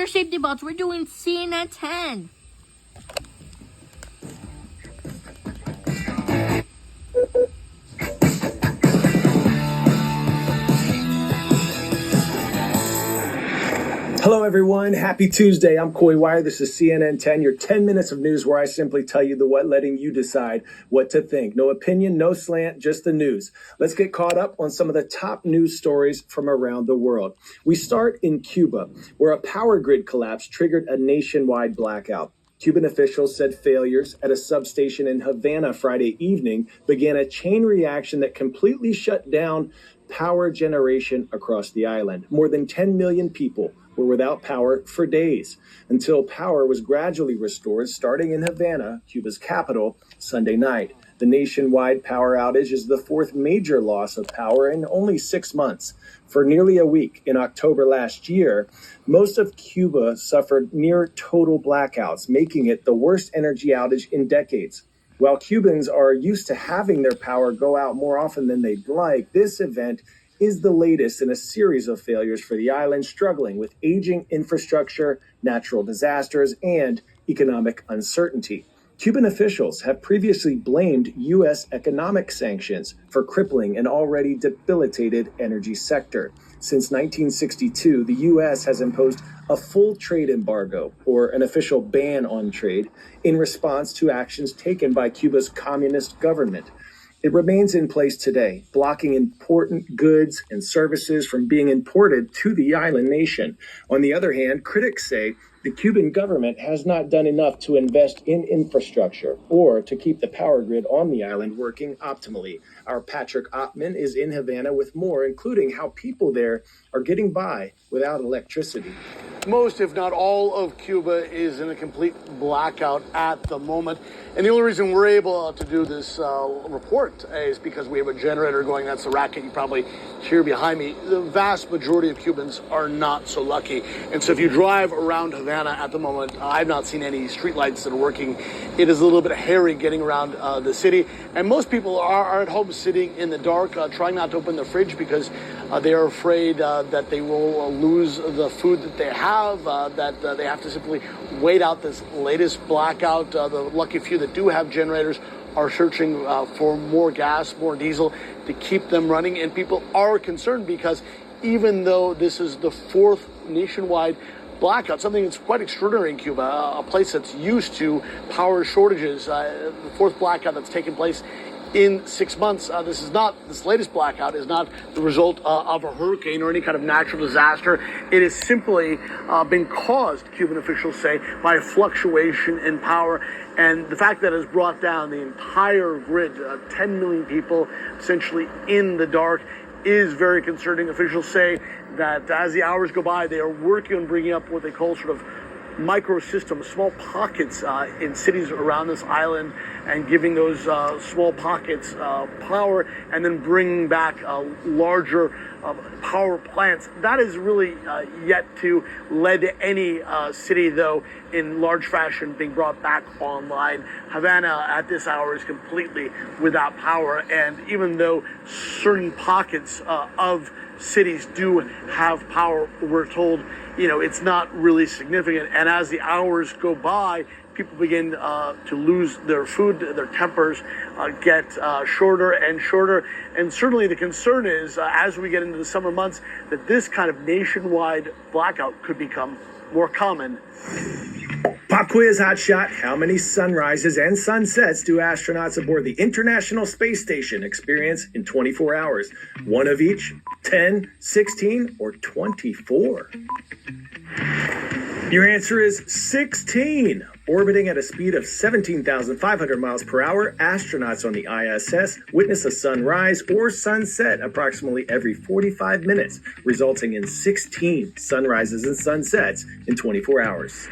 your safety belts. We're doing CNN10. Hello, everyone. Happy Tuesday. I'm Coy Wire. This is CNN10, your 10 minutes of news where I simply tell you the what, letting you decide what to think. No opinion, no slant, just the news. Let's get caught up on some of the top news stories from around the world. We start in Cuba, where a power grid collapse triggered a nationwide blackout. Cuban officials said failures at a substation in Havana Friday evening began a chain reaction that completely shut down power generation across the island. More than 10 million people were without power for days until power was gradually restored, starting in Havana, Cuba's capital, Sunday night. The nationwide power outage is the fourth major loss of power in only 6 months. For nearly a week in October last year, most of Cuba suffered near total blackouts, making it the worst energy outage in decades. While Cubans are used to having their power go out more often than they'd like, this event is the latest in a series of failures for the island, struggling with aging infrastructure, natural disasters, and economic uncertainty. Cuban officials have previously blamed U.S. economic sanctions for crippling an already debilitated energy sector. Since 1962, the U.S. has imposed a full trade embargo, or an official ban on trade, in response to actions taken by Cuba's communist government. It remains in place today, blocking important goods and services from being imported to the island nation. On the other hand, critics say the Cuban government has not done enough to invest in infrastructure or to keep the power grid on the island working optimally. Our Patrick Ottman is in Havana with more, including how people there are getting by without electricity. Most, if not all, of Cuba is in a complete blackout at the moment. And the only reason we're able to do this report is because we have a generator going. That's the racket you probably hear behind me. The vast majority of Cubans are not so lucky. And so if you drive around Havana at the moment, I've not seen any streetlights that are working. It is a little bit hairy getting around the city. And most people are at home sitting in the dark, trying not to open the fridge because they are afraid that they will lose the food that they have, that they have to simply wait out this latest blackout. The lucky few that do have generators are searching for more gas, more diesel to keep them running. And people are concerned because even though this is the fourth nationwide blackout, something that's quite extraordinary in Cuba, a place that's used to power shortages, the fourth blackout that's taken place in 6 months. This latest blackout is not the result of a hurricane or any kind of natural disaster. It has simply been caused, Cuban officials say, by a fluctuation in power. And the fact that it has brought down the entire grid, 10 million people essentially in the dark, is very concerning. Officials say that as the hours go by, they are working on bringing up what they call sort of microsystems, small pockets in cities around this island, and giving those small pockets power, and then bringing back larger power plants. That is really yet to lead to any city, though, in large fashion being brought back online. Havana at this hour is completely without power, and even though certain pockets of cities do have power, we're told, it's not really significant. And as the hours go by, people begin to lose their food, their tempers get shorter and shorter. And certainly the concern is, as we get into the summer months, that this kind of nationwide blackout could become more common. Pop quiz hotshot. How many sunrises and sunsets do astronauts aboard the International Space Station experience in 24 hours? One of each, 10, 16, or 24? Your answer is 16. Orbiting at a speed of 17,500 miles per hour, astronauts on the ISS witness a sunrise or sunset approximately every 45 minutes, resulting in 16 sunrises and sunsets in 24 hours.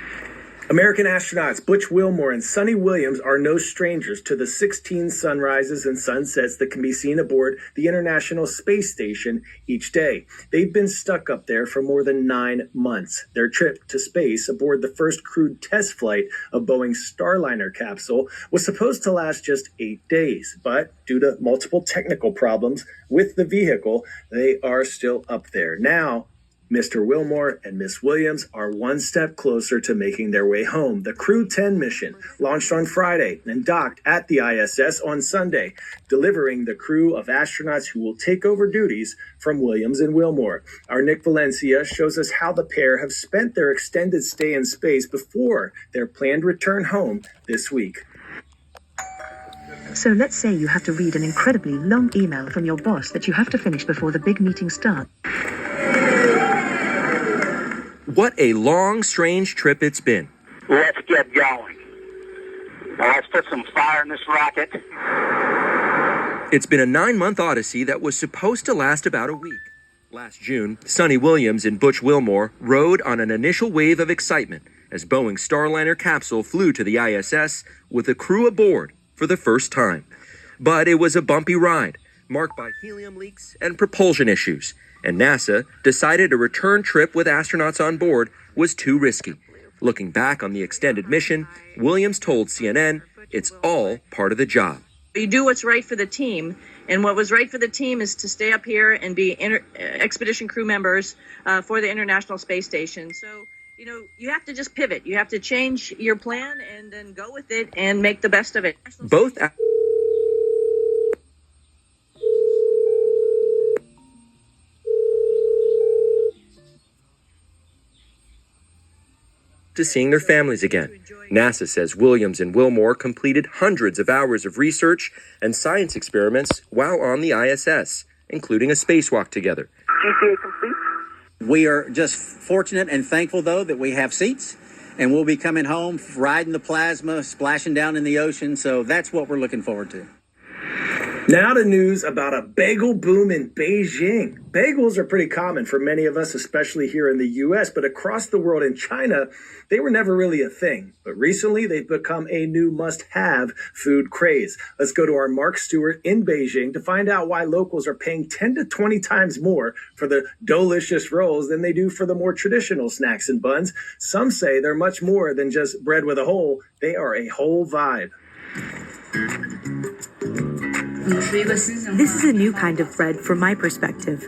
American astronauts Butch Wilmore and Sonny Williams are no strangers to the 16 sunrises and sunsets that can be seen aboard the International Space Station each day. They've been stuck up there for more than 9 months. Their trip to space aboard the first crewed test flight of Boeing's Starliner capsule was supposed to last just 8 days, but due to multiple technical problems with the vehicle, they are still up there. Now, Mr. Wilmore and Miss Williams are one step closer to making their way home. The Crew 10 mission launched on Friday and docked at the ISS on Sunday, delivering the crew of astronauts who will take over duties from Williams and Wilmore. Our Nick Valencia shows us how the pair have spent their extended stay in space before their planned return home this week. So let's say you have to read an incredibly long email from your boss that you have to finish before the big meeting starts. What a long, strange trip it's been. Let's get going. Let's put some fire in this rocket. It's been a 9-month odyssey that was supposed to last about a week. Last June, Sonny Williams and Butch Wilmore rode on an initial wave of excitement as Boeing's Starliner capsule flew to the ISS with the crew aboard for the first time. But it was a bumpy ride, marked by helium leaks and propulsion issues, and NASA decided a return trip with astronauts on board was too risky. Looking back on the extended mission, Williams told CNN it's all part of the job. You do what's right for the team, and what was right for the team is to stay up here and be expedition crew members for the International Space Station. So, you have to just pivot. You have to change your plan and then go with it and make the best of it. Both to seeing their families again. NASA says Williams and Wilmore completed hundreds of hours of research and science experiments while on the ISS, including a spacewalk together. GCA complete. We are just fortunate and thankful, though, that we have seats, and we'll be coming home, riding the plasma, splashing down in the ocean, so that's what we're looking forward to. Now to news about a bagel boom in Beijing. Bagels are pretty common for many of us, especially here in the U.S., but across the world in China, they were never really a thing. But recently, they've become a new must-have food craze. Let's go to our Mark Stewart in Beijing to find out why locals are paying 10 to 20 times more for the delicious rolls than they do for the more traditional snacks and buns. Some say they're much more than just bread with a hole. They are a whole vibe. This is a new kind of bread from my perspective.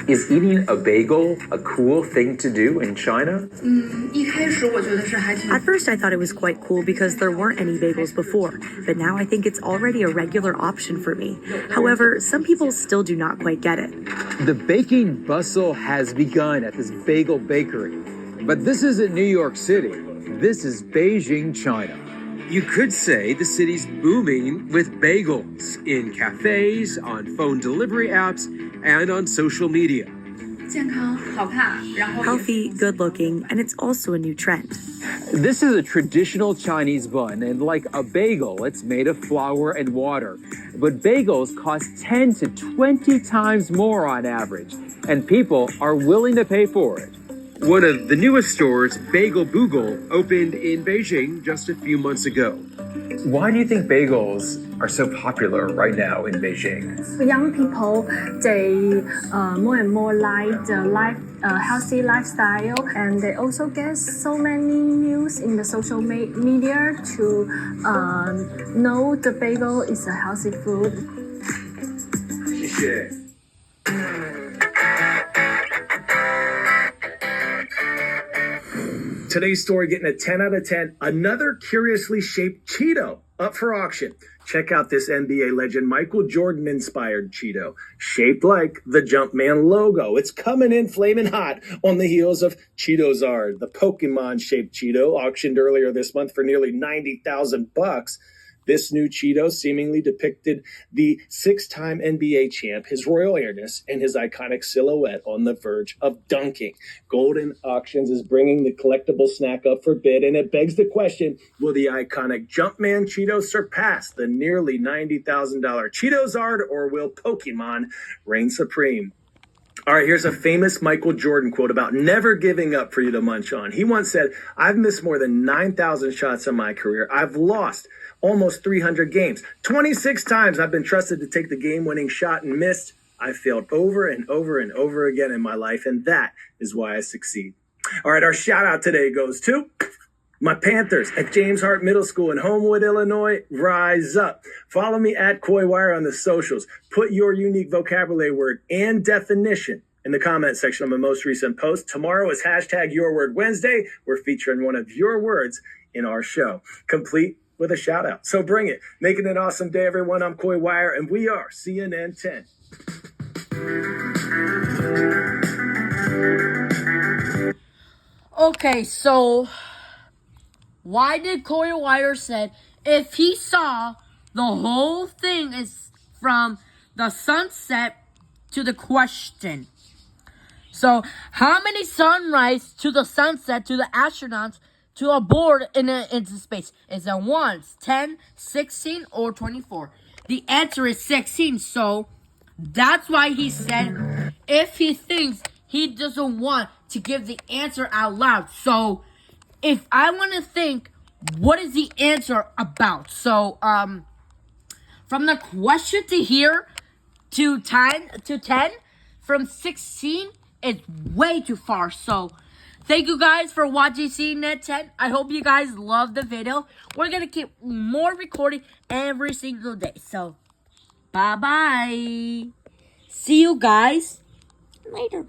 Is eating a bagel a cool thing to do in China? At first I thought it was quite cool because there weren't any bagels before, but now I think it's already a regular option for me. However, some people still do not quite get it. The baking bustle has begun at this bagel bakery. But this isn't New York City. This is Beijing, China. You could say the city's booming with bagels in cafes, on phone delivery apps, and on social media. Healthy, good-looking, and it's also a new trend. This is a traditional Chinese bun, and like a bagel, it's made of flour and water. But bagels cost 10 to 20 times more on average, and people are willing to pay for it. One of the newest stores, Bagel Boogle, opened in Beijing just a few months ago. Why do you think bagels are so popular right now in Beijing? Young people, they more and more like the healthy lifestyle, and they also get so many news in the social media to know the bagel is a healthy food. 谢谢。Today's story getting a 10 out of 10. Another curiously shaped Cheeto up for auction. Check out this NBA legend Michael Jordan inspired Cheeto, shaped like the Jumpman logo. It's coming in flaming hot on the heels of Cheetozard, the Pokemon shaped Cheeto auctioned earlier this month for nearly $90,000. This new Cheeto seemingly depicted the 6-time NBA champ, his royal airness, and his iconic silhouette on the verge of dunking. Golden Auctions is bringing the collectible snack up for bid, and it begs the question, will the iconic Jumpman Cheeto surpass the nearly $90,000 Cheetozard, or will Pokemon reign supreme? All right, here's a famous Michael Jordan quote about never giving up for you to munch on. He once said, "I've missed more than 9,000 shots in my career. I've lost almost 300 games. 26 times I've been trusted to take the game-winning shot and missed. I've failed over and over and over again in my life, and that is why I succeed." All right, our shout-out today goes to my Panthers at James Hart Middle School in Homewood, Illinois. Rise up. Follow me at Coy Wire on the socials. Put your unique vocabulary word and definition in the comment section of my most recent post. Tomorrow is hashtag Your Word Wednesday. We're featuring one of your words in our show, complete with a shout out. So bring it. Making it an awesome day, everyone. I'm Coy Wire, and we are CNN 10. Okay, so why did Coy Wire said if he saw the whole thing is from the sunset to the question? So how many sunrise to the sunset to the astronauts to abort into space? Is it 1, 10, 16, or 24? The answer is 16. So that's why he said if he thinks he doesn't want to give the answer out loud. So if I want to think, what is the answer about? So from the question to here to 10 from 16 is way too far. So thank you guys for watching CNN10. I hope you guys love the video. We're gonna keep more recording every single day. So bye bye. See you guys later.